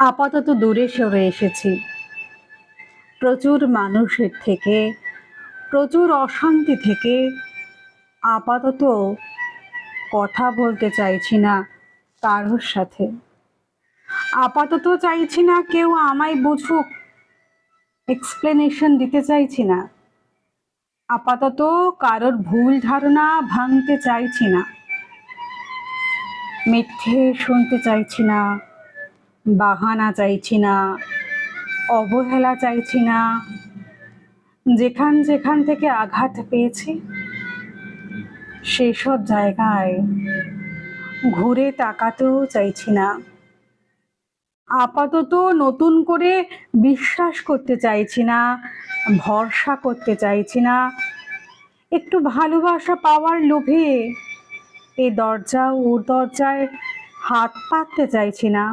আপাতত দূরে সরে এসেছি প্রচুর মানুষের থেকে, প্রচুর অশান্তি থেকে। আপাতত কথা বলতে চাইছি না কারোর সাথে। আপাতত চাইছি না কেউ আমায় বুঝুক, এক্সপ্লেনেশন দিতে চাইছি না। আপাতত কারোর ভুল ধারণা ভাঙতে চাইছি না, মিথ্যে শুনতে চাইছি না, বাহানা চাইছি না, অবহেলা চাইছি না। যেখান যেখান থেকে আঘাত পেয়েছি সেসব জায়গায় ঘুরে তাকাতেও চাইছি না। আপাতত নতুন করে বিশ্বাস করতে চাইছি না, ভরসা করতে চাইছি না। একটু ভালোবাসা পাওয়ার লোভে এ দরজা ও দরজায় হাত পাততে চাইছি না।